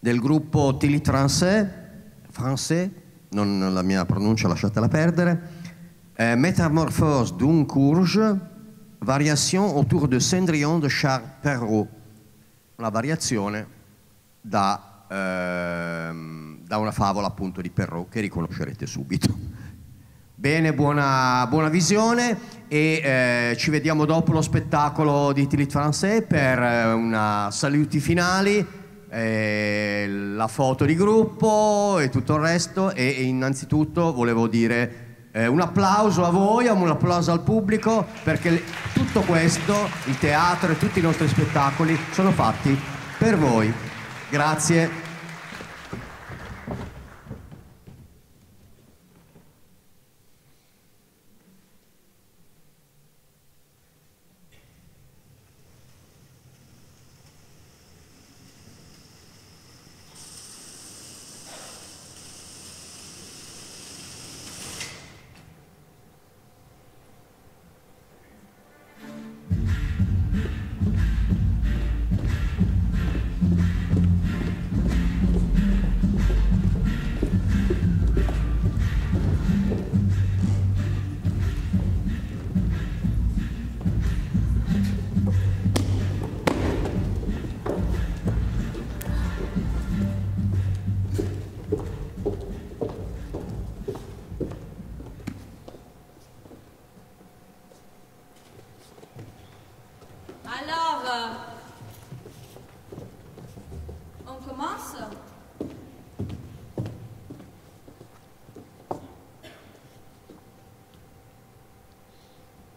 del gruppo Tilit français, non la mia pronuncia lasciatela perdere, Métamorphose d'un courge, variation autour de Cendrillon de Charles Perrault, una variazione da una favola appunto di Perrault che riconoscerete subito. Bene, buona visione e ci vediamo dopo lo spettacolo di Tilit français per una saluti finali, la foto di gruppo e tutto il resto e innanzitutto volevo dire un applauso a voi, un applauso al pubblico perché tutto questo, il teatro e tutti i nostri spettacoli sono fatti per voi. Grazie.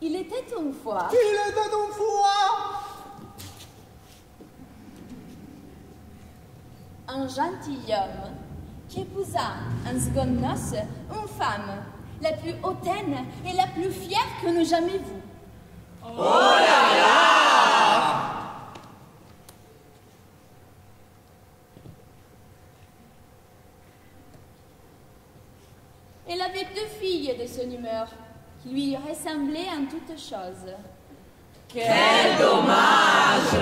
Il était une fois un gentilhomme qui épousa en seconde noce une femme, la plus hautaine et la plus fière que nous jamais vue. Oh là là! Elle avait 2 filles de son humeur, qui lui ressemblaient en toutes choses. Quel dommage!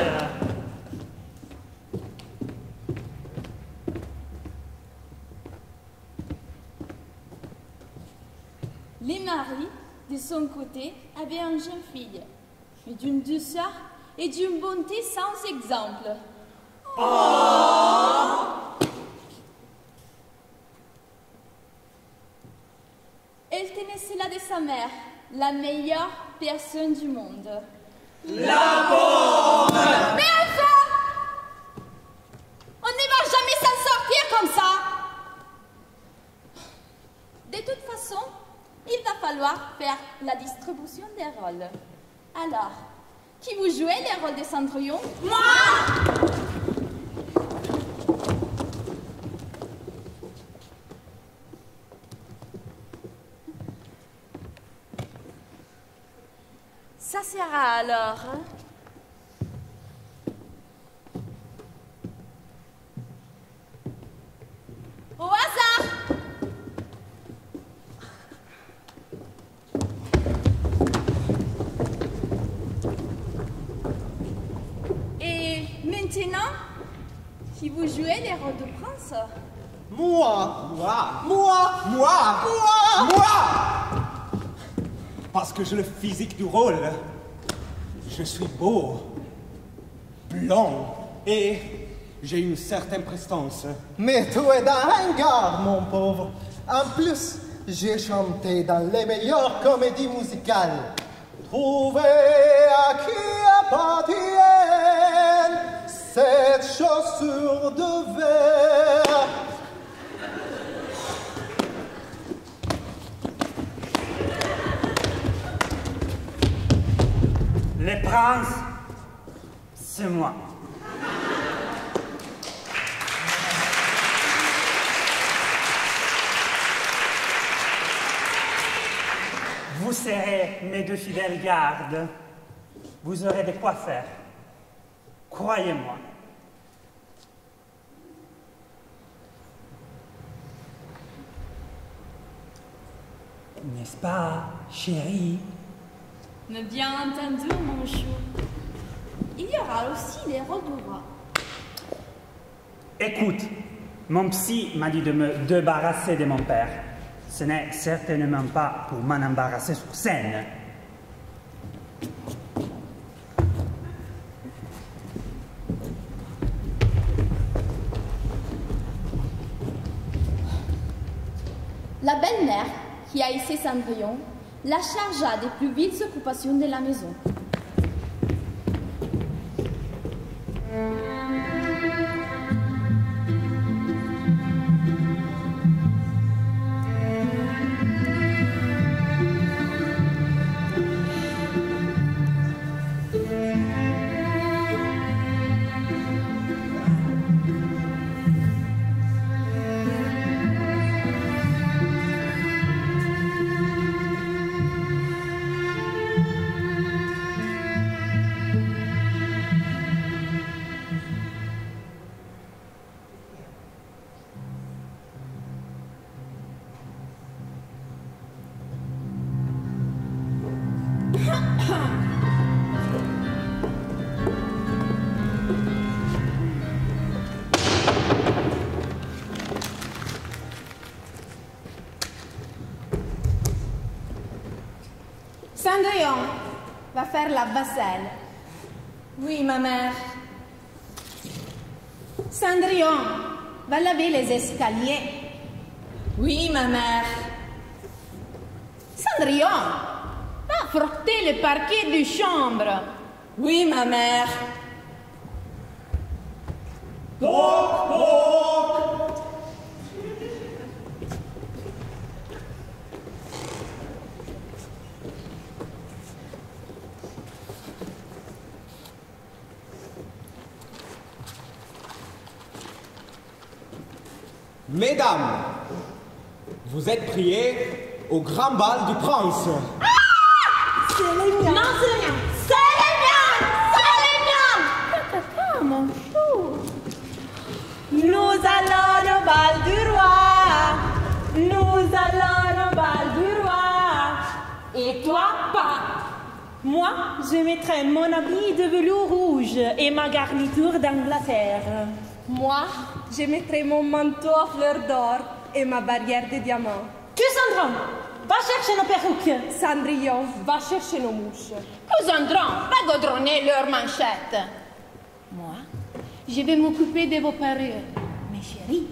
Les maris, de son côté, avaient une jeune fille, mais d'une douceur et d'une bonté sans exemple. Oh! Elle tenait cela de sa mère, la meilleure personne du monde. La pauvre! Mais enfin! On ne va jamais s'en sortir comme ça! De toute façon, il va falloir faire la distribution des rôles. Alors, qui vous jouez les rôles de Cendrillon? Moi! Ça sera alors. Hein? Au hasard! Et maintenant, si vous jouez les rôles de prince? Moi! Parce que j'ai le physique du rôle. Je suis beau, blanc et j'ai une certaine prestance. Mais tu es un ringard, mon pauvre. En plus, j'ai chanté dans les meilleures comédies musicales. Trouvez à qui appartiennent cette chaussure de verre. Les princes, c'est moi. Vous serez mes 2 fidèles gardes. Vous aurez de quoi faire. Croyez-moi. N'est-ce pas, chérie? Mais bien entendu, mon chou. Il y aura aussi les rôles du roi. Écoute, mon psy m'a dit de me débarrasser de mon père. Ce n'est certainement pas pour m'en embarrasser sur scène. La belle-mère, qui a haïssé Cendrillon, la chargea des plus vives occupations de la maison. Cendrillon va faire la vaisselle. Oui, ma mère. Cendrillon va laver les escaliers. Oui, ma mère. Cendrillon va frotter le parquet de chambre. Oui, ma mère. Toc, toc. Mesdames, vous êtes priées au grand bal du prince. C'est les miens. Non, c'est les miens. C'est les miens. C'est les miens. Papa, mon chou. Nous allons au bal du roi. Nous allons au bal du roi. Et toi, pas. Moi, je mettrai mon habit de velours rouge et ma garniture d'Angleterre. Moi, je mettrai mon manteau à fleurs d'or et ma barrière de diamants. Tu, Cendrillon, va chercher nos perruques. Cendrillon, va chercher nos mouches. Cendrillon, va godronner leurs manchettes. Moi, je vais m'occuper de vos perruques, mes chéris.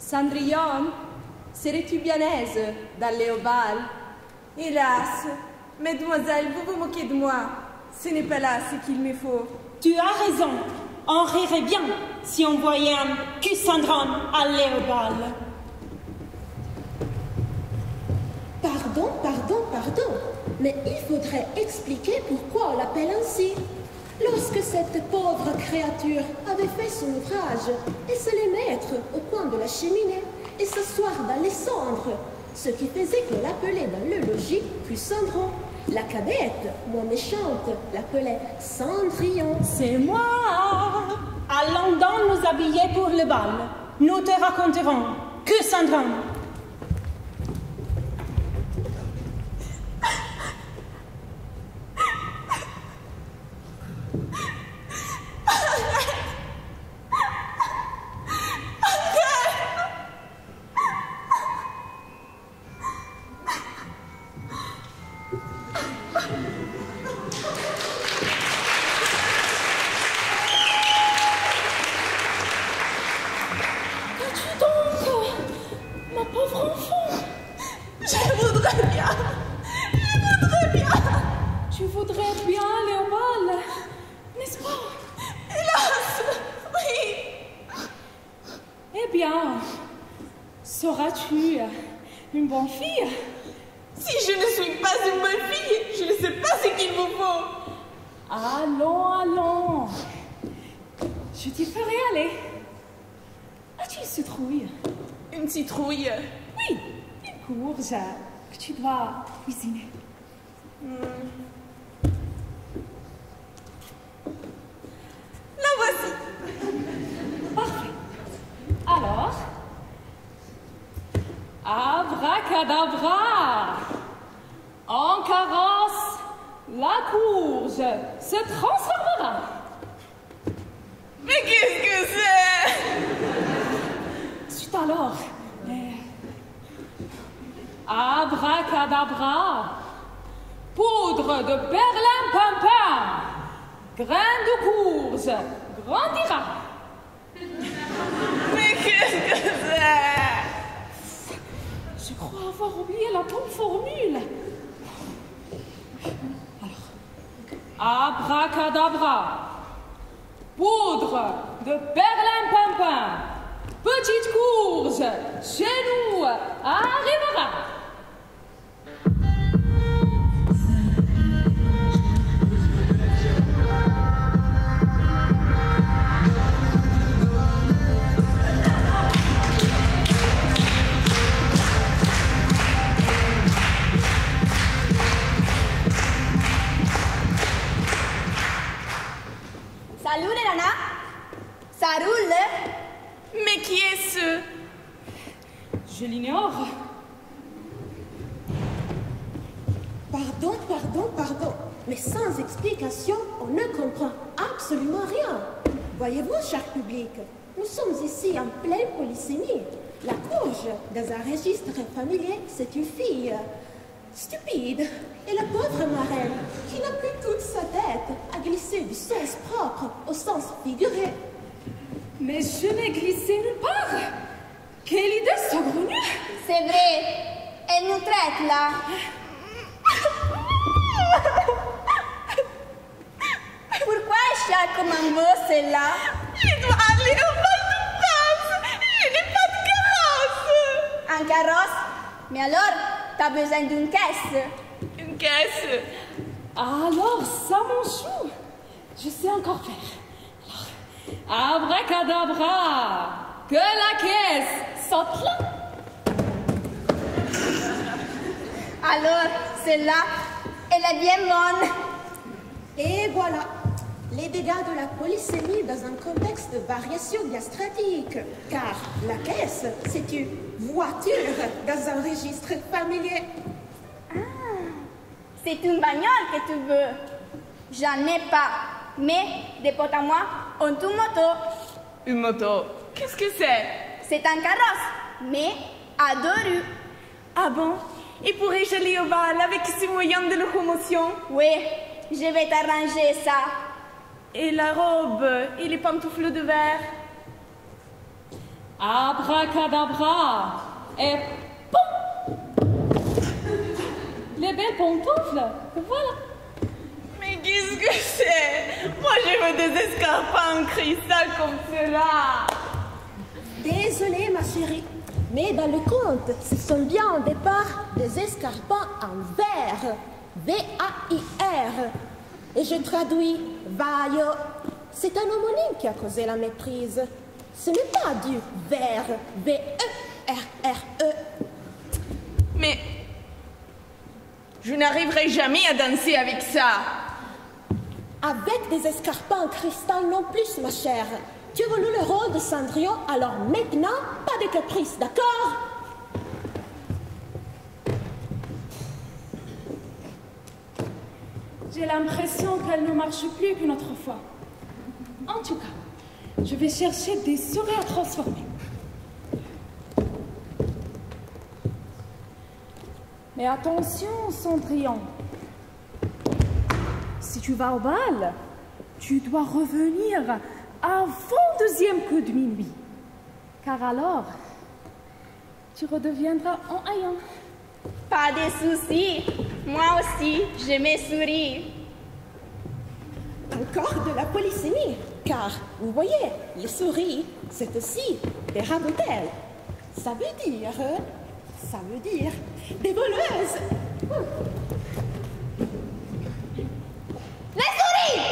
Cendrillon, serais-tu bien aise d'aller au bal? Hélas, mesdemoiselles, vous vous moquez de moi. Ce n'est pas là ce qu'il me faut. Tu as raison. On rirait bien si on voyait un Cendrillon aller au bal. Pardon, mais il faudrait expliquer pourquoi on l'appelle ainsi. Lorsque cette pauvre créature avait fait son ouvrage, elle s'allait mettre au coin de la cheminée et s'asseoir dans les cendres, ce qui faisait qu'on l'appelait dans le logis plus Cendrillon. La cadette, moins méchante, l'appelait Cendrillon. C'est moi. Allons donc nous habiller pour le bal. Nous te raconterons Cendrillon. Tu voudrais bien aller au bal, n'est-ce pas? Hélas, oui. Eh bien, seras-tu une bonne fille? Si je ne suis pas une bonne fille, je ne sais pas ce qu'il vous faut. Allons. Je t'y ferai aller. As-tu une citrouille? Une citrouille? Oui, une courge que tu dois cuisiner. La voici. Abracadabra. En carrosse, la courge se transformera. Mais qu'est-ce que c'est? Chut alors. Abracadabra. Poudre de perlimpinpin. Grain de courge grandira. Mais qu'est-ce que c'est? Je crois avoir oublié la bonne formule. Alors, abracadabra, poudre de perlimpinpin, petite courge, chez nous arrivera. Salut les nanas. Ça roule? Mais qui est ce? Je l'ignore. Pardon, mais sans explication, on ne comprend absolument rien. Voyez-vous, cher public, nous sommes ici en pleine polysémie. La courge, dans un registre familier, c'est une fille stupide. Et la pauvre marraine, qui n'a plus toute sa tête, a glissé du sens propre au sens figuré. Mais je n'ai glissé nulle part. Quelle idée saugrenue! C'est vrai. Elle nous traite là. Pourquoi elle chiale comme un mot, celle-là? Je dois aller au bal de danse. Je n'ai pas de carrosse. Un carrosse? Mais alors, t'as besoin d'une caisse. Une caisse? Alors, ça, mon chou, je sais encore faire. Alors, abracadabra, que la caisse saute là. Alors, celle-là, elle est bien bonne. Et voilà, les dégâts de la polysémie dans un contexte de variation diastratique. Car la caisse, c'est une voiture dans un registre familier. C'est une bagnole que tu veux. J'en ai pas. Mais des potes à moi ont une moto. Une moto? Qu'est-ce que c'est? C'est un carrosse, mais à 2 roues. Ah bon? Et pourrais-je aller au bal avec ces moyens de locomotion? Oui, je vais t'arranger ça. Et la robe et les pantoufles de verre? Abracadabra, et poum! Les belles pantoufles, voilà. Mais qu'est-ce que c'est? Moi, je veux des escarpins en cristal comme cela. Désolée, ma chérie, mais dans le conte, ce sont bien au départ des escarpins en verre. V-A-I-R. Et je traduis vaio. C'est un homonyme qui a causé la méprise. Ce n'est pas du verre. V-E-R-R-E. Mais je n'arriverai jamais à danser avec ça. Avec des escarpins en cristal non plus, ma chère. Tu as voulu le rôle de Cendrillon, alors maintenant, pas de caprice, d'accord? J'ai l'impression qu'elle ne marche plus qu'une autre fois. En tout cas, je vais chercher des souris à transformer. Mais attention, Cendrillon. Si tu vas au bal, tu dois revenir avant 2e coup de minuit. Car alors, tu redeviendras en haillant. Pas de soucis. Moi aussi, je me souris. Encore de la polysémie, car, vous voyez, les souris, c'est aussi des rats d'hôtel. Ça veut dire des voleuses. Les souris!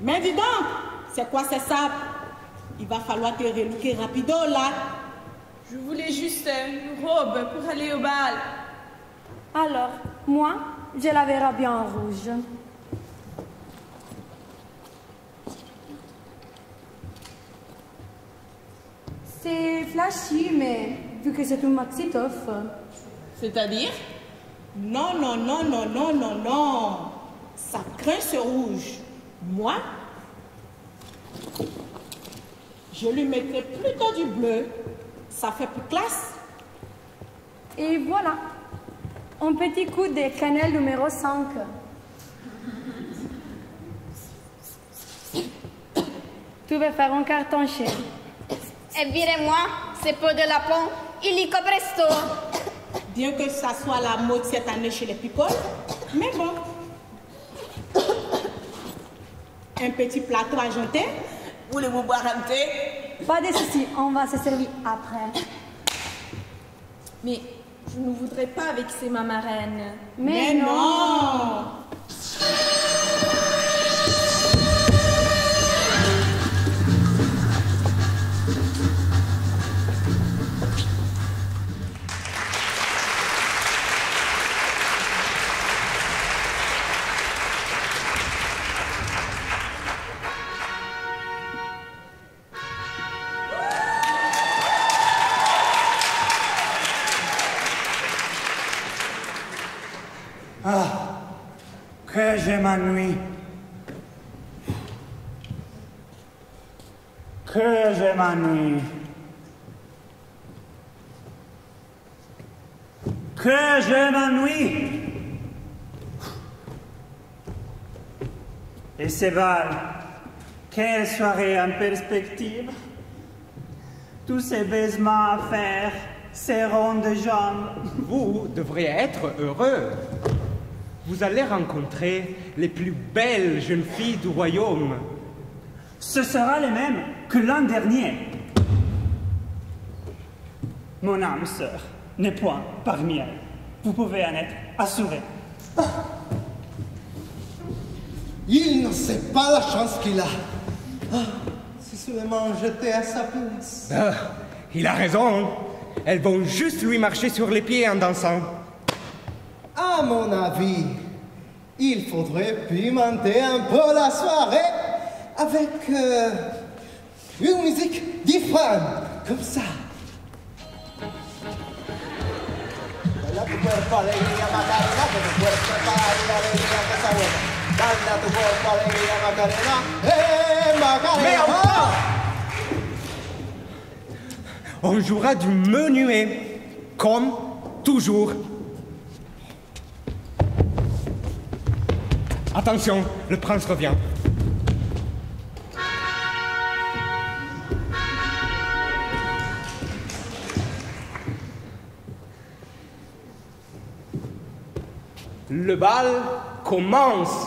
Mais dis donc, c'est C'est quoi c'est ça? Il va falloir te relooker rapido là. Je voulais juste une robe pour aller au bal. Alors, moi, je la verrai bien en rouge. C'est flashy, mais vu que c'est un maxi tough. C'est-à-dire? Non, non, non, non, non, non, non. Ça craint ce rouge. Moi, je lui mettrai plutôt du bleu. Ça fait plus classe. Et voilà, un petit coup de cannelle numéro 5. Tu veux faire un carton, chérie? Et virez-moi, c'est peu de lapin, illico presto. Bien que ça soit la mode cette année chez les people, mais bon. Un petit plateau argenté. Voulez-vous boire un thé? Pas de soucis, on va se servir après. Mais je ne voudrais pas vexer ma marraine. Mais non. Ah, que je m'ennuie. Que je m'ennuie. Que je m'ennuie. Et ces balles, quelle soirée en perspective. Tous ces baisements à faire, ces ronds de jambes. Vous devriez être heureux. Vous allez rencontrer les plus belles jeunes filles du royaume. Ce sera les mêmes que l'an dernier. Mon âme sœur n'est point parmi elles. Vous pouvez en être assuré. Il ne sait pas la chance qu'il a. Ah, si seulement j'étais à sa place. Ah, il a raison. Elles vont juste lui marcher sur les pieds en dansant. À mon avis, il faudrait pimenter un peu la soirée avec une musique différente, comme ça. Dale tu cuerpo alegría Macarena, que tu cuerpo es para la alegría que está buena. Dale tu cuerpo alegría Macarena, Macarena. Mais enfin, on jouera du menuet, comme toujours. Attention, le prince revient. Le bal commence.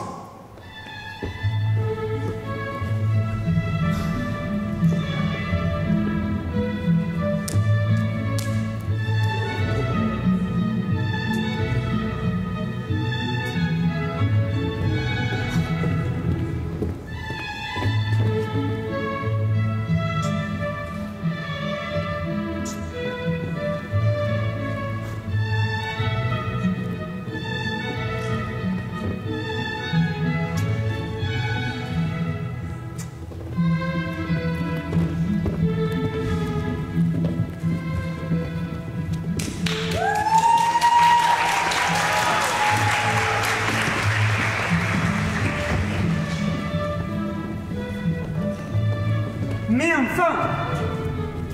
Mais enfin,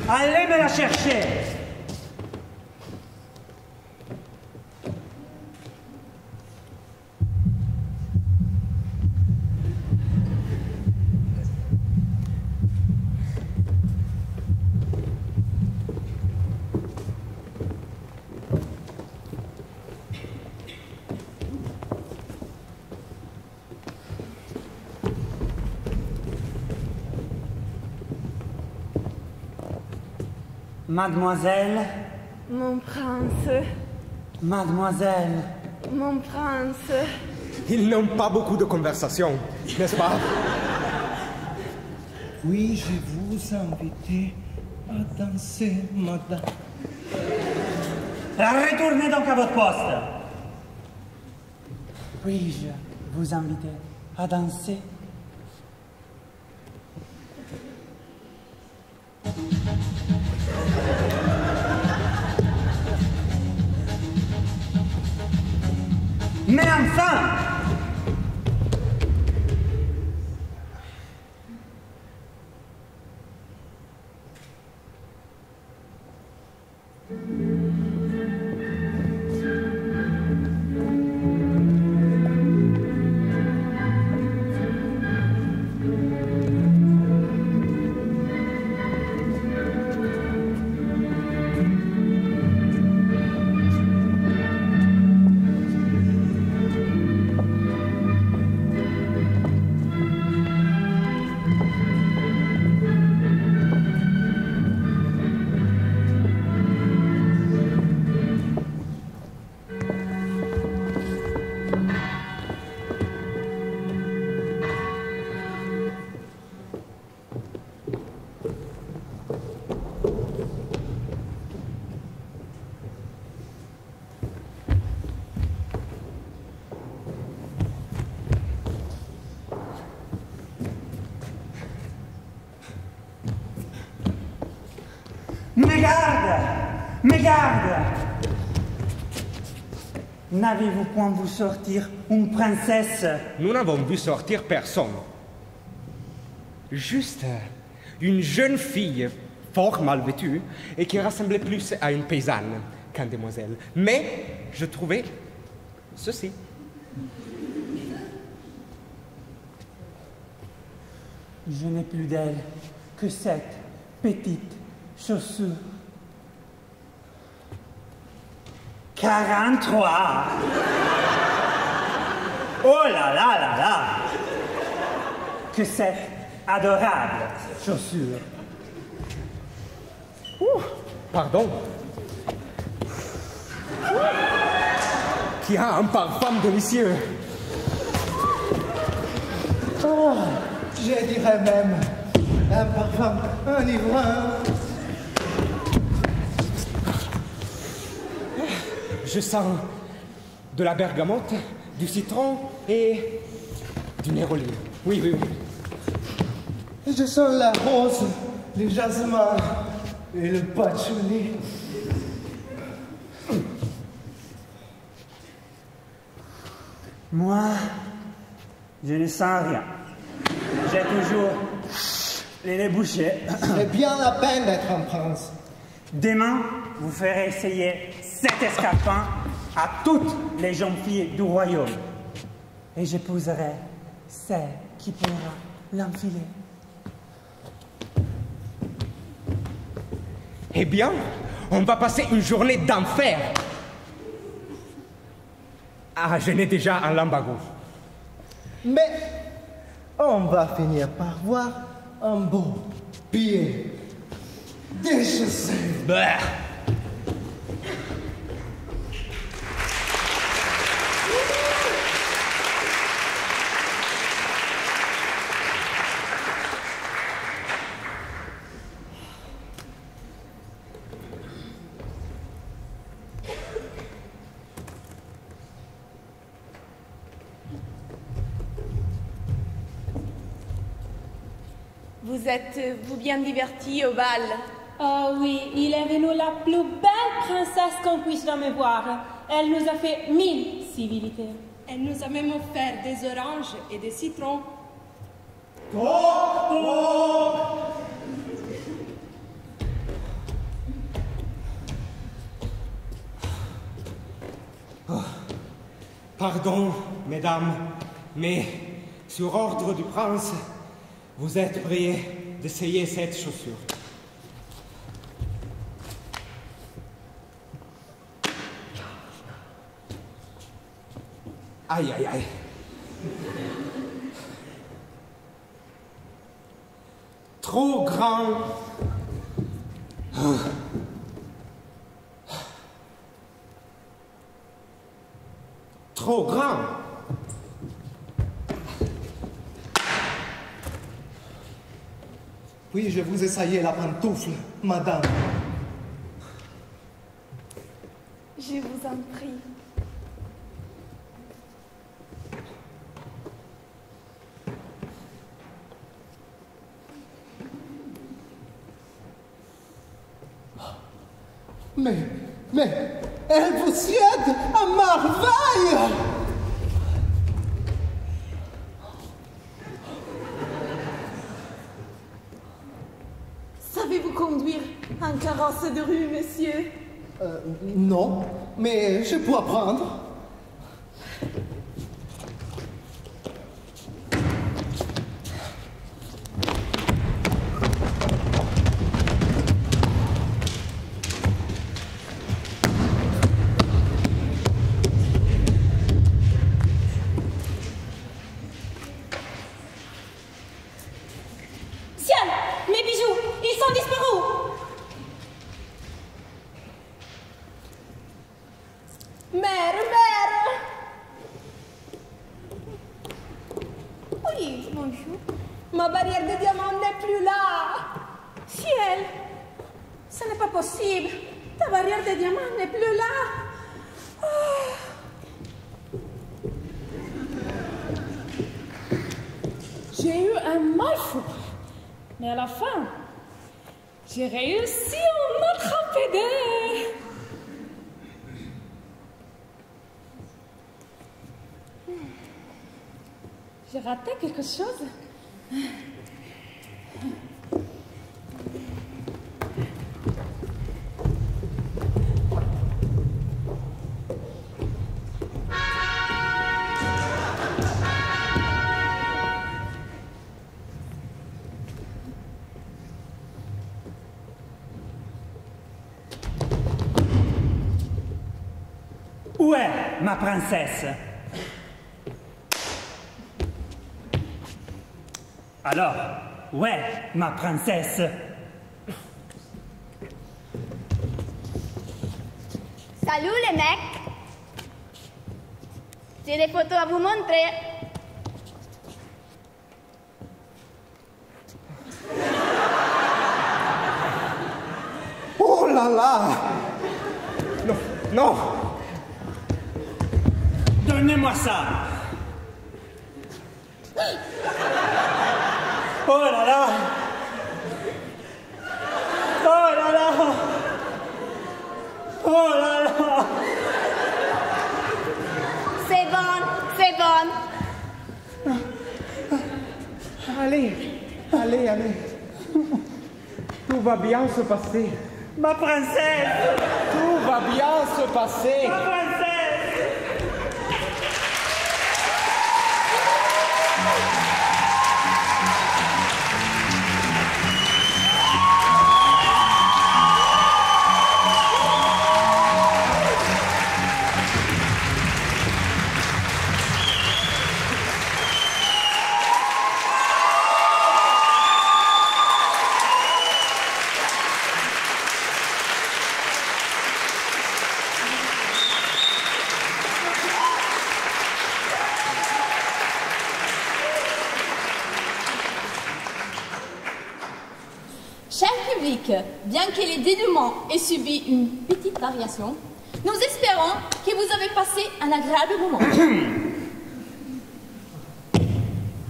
allez me la chercher. Mademoiselle, Mon prince, mademoiselle, mon prince. Ils n'ont pas beaucoup de conversation, n'est-ce pas? Puis-je vous inviter à danser, madame? Retournez donc à votre poste. Puis-je vous inviter à danser? Mais enfin! Mégarde! N'avez-vous point vu sortir une princesse? Nous n'avons vu sortir personne. Juste une jeune fille fort mal vêtue et qui ressemblait plus à une paysanne qu'à une demoiselle. Mais je trouvais ceci. Je n'ai plus d'elle que cette petite chaussure. 43! Oh là là là là! Que cette adorable chaussure! Pardon. Qui a un parfum délicieux. Oh, je dirais même un parfum enivrant. Je sens de la bergamote, du citron et du néroli. Oui, oui, oui. Je sens la rose, le jasmin et le patchouli. Moi, je ne sens rien. J'ai toujours les nez bouchés. C'est bien la peine d'être un prince. Demain, vous ferez essayer cet escarpin à toutes les jeunes filles du royaume. Et j'épouserai celle qui pourra l'enfiler. Eh bien, on va passer une journée d'enfer. Ah, je n'ai déjà un lambago. Mais on va finir par voir un beau pied déchaussé. Bah. Vous êtes-vous bien divertis au bal? Oh oui, il est venu la plus belle princesse qu'on puisse jamais voir. Elle nous a fait 1000 civilités. Elle nous a même offert des oranges et des citrons. Oh, pardon, mesdames, mais sur ordre du prince, vous êtes priés d'essayer cette chaussure. Aïe, aïe, aïe. Trop grand. Trop grand. Puis-je vous essayer la pantoufle, madame? Je vous en prie. Mais, elle vous sied à merveille! Savez-vous conduire un carrosse de rue, monsieur? Non, mais je peux apprendre. Ciel, mes bijoux, ils sont disparus. Mère! Oui, bonjour. Ma barrière de diamant n'est plus là! Ciel! Ce n'est pas possible! Ta barrière de diamant n'est plus là! J'ai eu un mal fou. Mais à la fin, j'ai réussi à en attraper deux. J'ai raté quelque chose. Où est ma princesse? Alors, où est ma princesse? Salut les mecs. J'ai des photos à vous montrer. Oh là là! Non! Donnez-moi ça! Oh là là! Oh là là! Oh là là! C'est bon. Allez. Tout va bien se passer. Ma princesse! Tout va bien se passer. Ma princesse! Cher public, bien que le dénouement ait subi une petite variation, nous espérons que vous avez passé un agréable moment.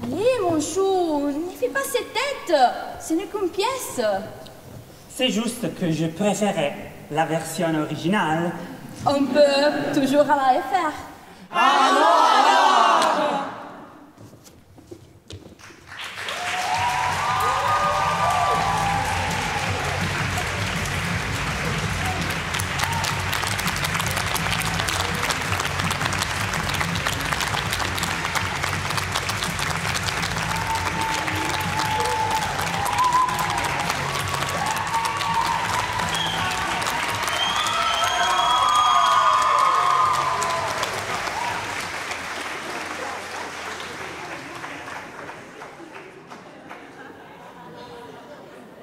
Allez, mon chou, ne fais pas cette tête, ce n'est qu'une pièce. C'est juste que je préférais la version originale. On peut toujours la refaire.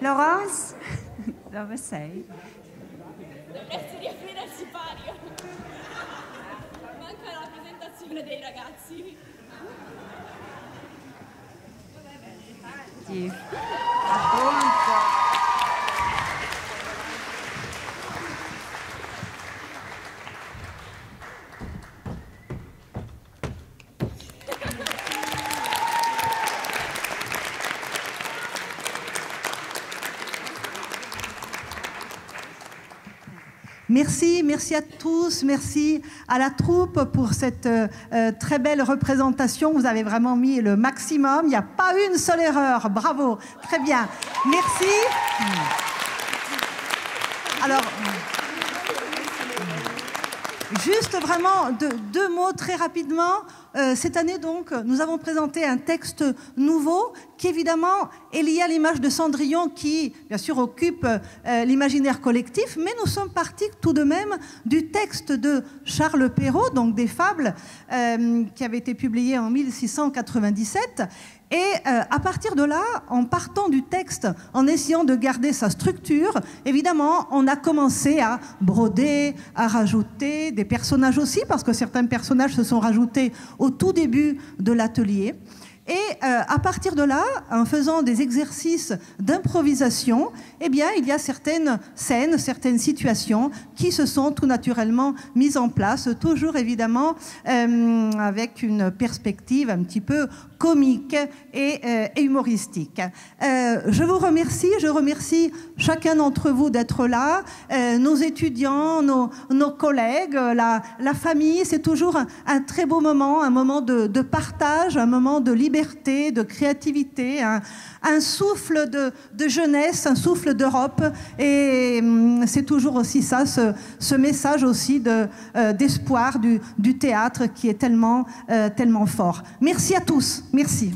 Laurence, dove sei? Dovresti riaprire al sipario. Manca la presentazione dei ragazzi. Appunto. Merci, merci à tous, merci à la troupe pour cette très belle représentation. Vous avez vraiment mis le maximum, il n'y a pas une seule erreur, bravo, très bien. Merci. Alors, juste vraiment deux mots très rapidement. Cette année, donc, nous avons présenté un texte nouveau qui, évidemment, est lié à l'image de Cendrillon qui, bien sûr, occupe l'imaginaire collectif, mais nous sommes partis tout de même du texte de Charles Perrault, donc des Fables, qui avait été publié en 1697. Et à partir de là, en partant du texte, en essayant de garder sa structure, évidemment, on a commencé à broder, à rajouter des personnages aussi, parce que certains personnages se sont rajoutés au tout début de l'atelier. Et à partir de là, en faisant des exercices d'improvisation, eh bien, il y a certaines scènes, certaines situations qui se sont tout naturellement mises en place, toujours évidemment avec une perspective un petit peu comique et humoristique. Je vous remercie, je remercie chacun d'entre vous d'être là, nos étudiants, nos collègues, la famille. C'est toujours un très beau moment, un moment de partage, un moment de liberté, de créativité, un souffle de jeunesse, un souffle d'Europe. Et c'est toujours aussi ça, ce message aussi d'espoir du théâtre qui est tellement fort. Merci à tous. Merci.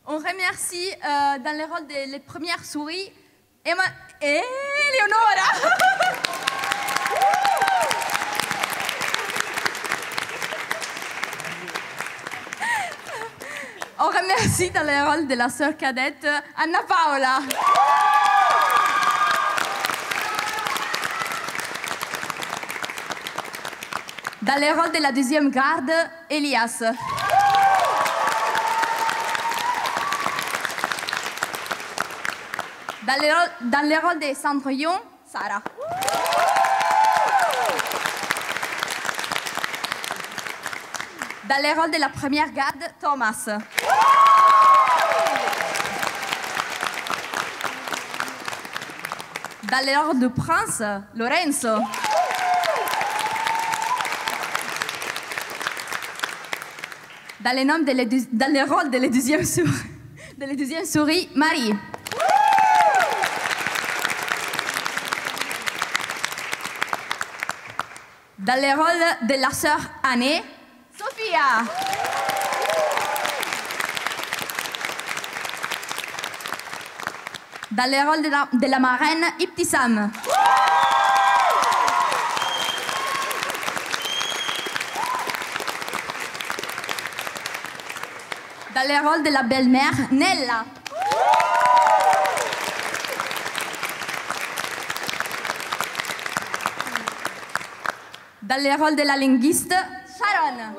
On remercie dans le rôle des premières souris Emma et Leonora. On remercie dans le rôle de la sœur cadette Anna Paola. Dans le rôle de la deuxième garde, Elias. Dans le rôle de Cendrillon, Sarah. Dans le rôle de la première garde, Thomas. Dans le rôle du prince, Lorenzo. Dans le rôle de la deuxième souris, Marie. Dans le rôle de la sœur Anne, Sofia. Dans le rôle de la marraine, Ibtissam. Dans le rôle de la belle-mère, Nella. Dans le rôle de la linguiste, Sharon.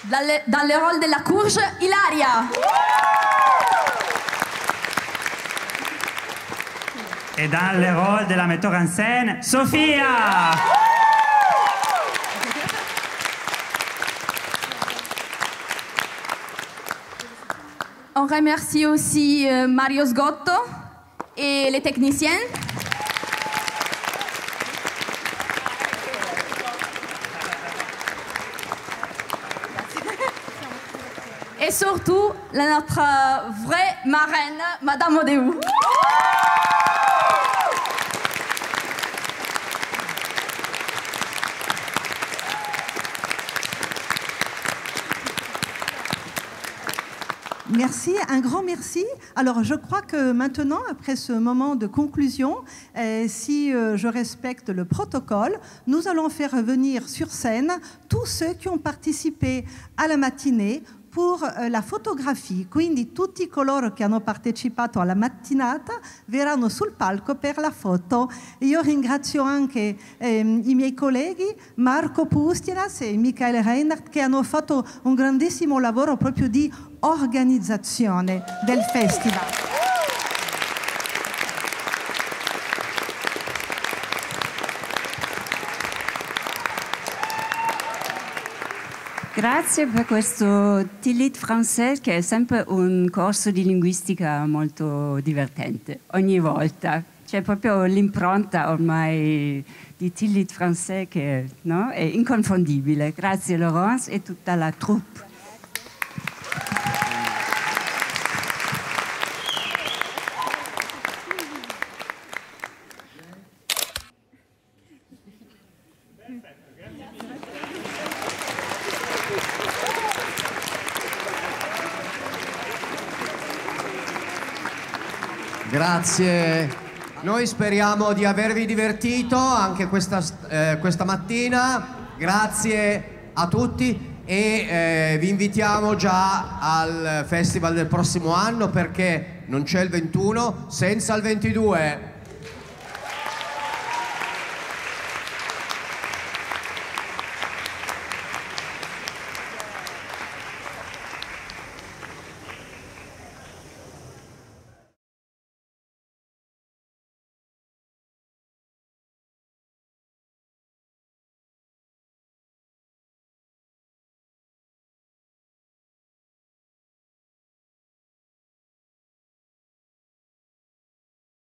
Dans le rôle de la courge, Hilaria. Et dans le rôle de la metteur en scène, Sofia. On remercie aussi Mario Sgotto et les techniciens. Et surtout, notre vraie marraine, Madame Odéou. Merci, un grand merci. Alors, je crois que maintenant, après ce moment de conclusion, si je respecte le protocole, nous allons faire venir sur scène tous ceux qui ont participé à la matinée pour la fotographie. Quindi tutti coloro che hanno partecipato alla mattinata verranno sul palco per la foto. Io ringrazio anche i miei colleghi Marco Pustiras e Michael Reinhardt che hanno fatto un grandissimo lavoro proprio di organizzazione del festival. Grazie per questo TILIT francese, che è sempre un corso di linguistica molto divertente, ogni volta. C'è proprio l'impronta ormai di TILIT francese che, no, è inconfondibile. Grazie Laurence e tutta la troupe. Grazie. Noi speriamo di avervi divertito anche questa mattina. Grazie a tutti e vi invitiamo già al festival del prossimo anno, perché non c'è il 21 senza il 22.